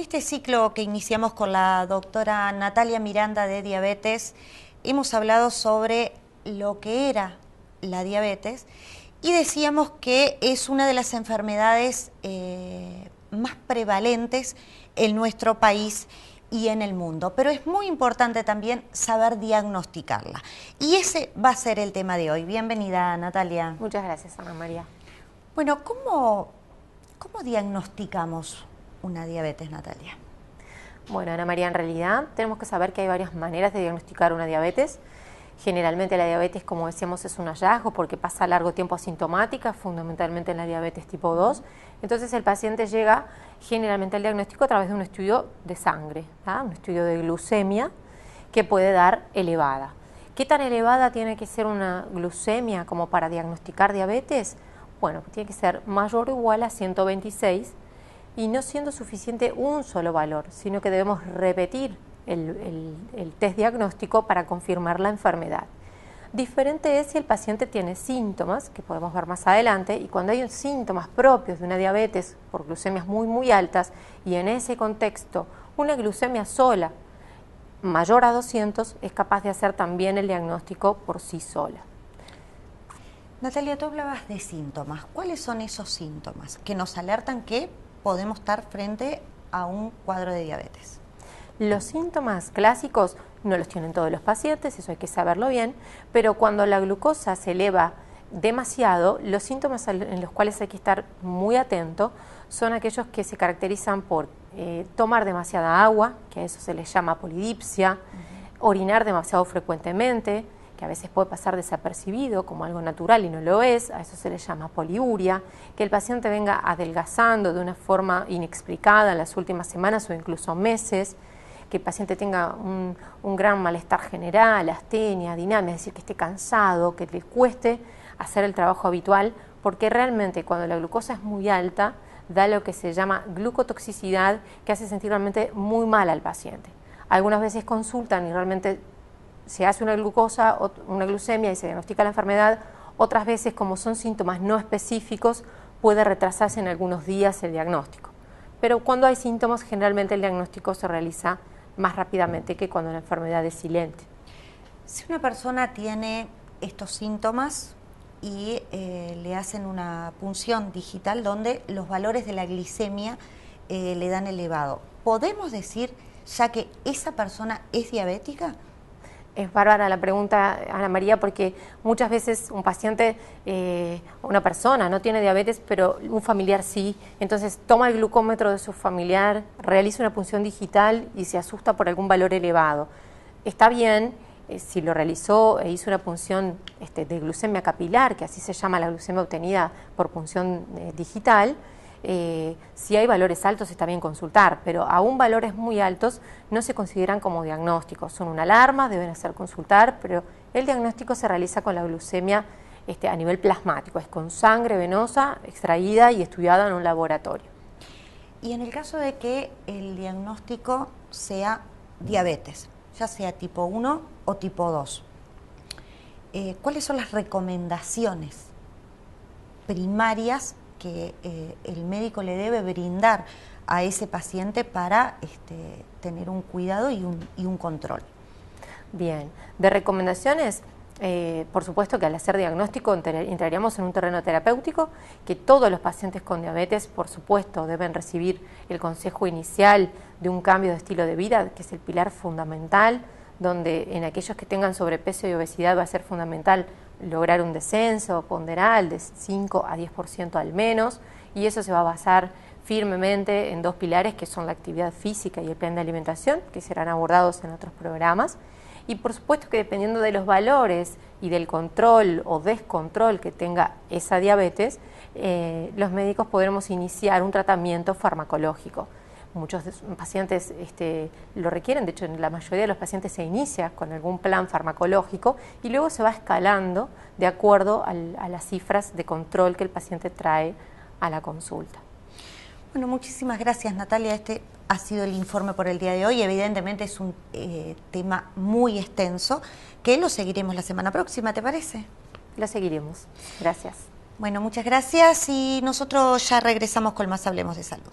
este ciclo que iniciamos con la doctora Natalia Miranda de diabetes, hemos hablado sobre lo que era la diabetes y decíamos que es una de las enfermedades más prevalentes en nuestro país y en el mundo, pero es muy importante también saber diagnosticarla. Y ese va a ser el tema de hoy. Bienvenida, Natalia. Muchas gracias, Ana María. Bueno, ¿cómo diagnosticamos una diabetes, Natalia? Bueno, Ana María, en realidad tenemos que saber que hay varias maneras de diagnosticar una diabetes. Generalmente la diabetes, como decíamos, es un hallazgo porque pasa largo tiempo asintomática, fundamentalmente en la diabetes tipo 2. Entonces el paciente llega generalmente al diagnóstico a través de un estudio de sangre, ¿tá? Un estudio de glucemia que puede dar elevada. ¿Qué tan elevada tiene que ser una glucemia como para diagnosticar diabetes? Bueno, tiene que ser mayor o igual a 126 y no siendo suficiente un solo valor, sino que debemos repetir el test diagnóstico para confirmar la enfermedad. Diferente es si el paciente tiene síntomas, que podemos ver más adelante, y cuando hay síntomas propios de una diabetes por glucemias muy altas, y en ese contexto una glucemia sola mayor a 200 es capaz de hacer también el diagnóstico por sí sola. Natalia, tú hablabas de síntomas. ¿Cuáles son esos síntomas que nos alertan que podemos estar frente a un cuadro de diabetes? Los síntomas clásicos no los tienen todos los pacientes, eso hay que saberlo bien, pero cuando la glucosa se eleva demasiado, los síntomas en los cuales hay que estar muy atento son aquellos que se caracterizan por tomar demasiada agua, que a eso se les llama polidipsia, orinar demasiado frecuentemente, que a veces puede pasar desapercibido como algo natural y no lo es, a eso se le llama poliuria, que el paciente venga adelgazando de una forma inexplicada en las últimas semanas o incluso meses, que el paciente tenga un gran malestar general, astenia, dinamia, es decir, que esté cansado, que le cueste hacer el trabajo habitual, porque realmente cuando la glucosa es muy alta, da lo que se llama glucotoxicidad, que hace sentir realmente muy mal al paciente. Algunas veces consultan y realmente se hace una glucemia y se diagnostica la enfermedad, otras veces como son síntomas no específicos, puede retrasarse en algunos días el diagnóstico. Pero cuando hay síntomas, generalmente el diagnóstico se realiza más rápidamente que cuando la enfermedad es silente. Si una persona tiene estos síntomas y le hacen una punción digital donde los valores de la glicemia le dan elevado, ¿podemos decir ya que esa persona es diabética? Es bárbara la pregunta, Ana María, porque muchas veces un paciente, una persona no tiene diabetes, pero un familiar sí, entonces toma el glucómetro de su familiar, realiza una punción digital y se asusta por algún valor elevado. Está bien, si lo realizó e hizo una punción de glucemia capilar, que así se llama la glucemia obtenida por punción digital, si hay valores altos está bien consultar, pero aún valores muy altos no se consideran como diagnósticos, son una alarma, deben hacer consultar, pero el diagnóstico se realiza con la glucemia a nivel plasmático, es con sangre venosa extraída y estudiada en un laboratorio. Y en el caso de que el diagnóstico sea diabetes, ya sea tipo 1 o tipo 2, ¿cuáles son las recomendaciones primarias que el médico le debe brindar a ese paciente para tener un cuidado y un control? Bien, de recomendaciones, por supuesto que al hacer diagnóstico entraríamos en un terreno terapéutico, que todos los pacientes con diabetes, por supuesto, deben recibir el consejo inicial de un cambio de estilo de vida, que es el pilar fundamental, donde en aquellos que tengan sobrepeso y obesidad va a ser fundamental lograr un descenso ponderal de 5 a 10% al menos, y eso se va a basar firmemente en dos pilares que son la actividad física y el plan de alimentación, que serán abordados en otros programas. Y por supuesto que dependiendo de los valores y del control o descontrol que tenga esa diabetes, los médicos podremos iniciar un tratamiento farmacológico. Muchos pacientes lo requieren, de hecho en la mayoría de los pacientes se inicia con algún plan farmacológico y luego se va escalando de acuerdo a las cifras de control que el paciente trae a la consulta. Bueno, muchísimas gracias, Natalia. Este ha sido el informe por el día de hoy. Evidentemente es un tema muy extenso que lo seguiremos la semana próxima, ¿te parece? Lo seguiremos. Gracias. Bueno, muchas gracias y nosotros ya regresamos con más Hablemos de Salud.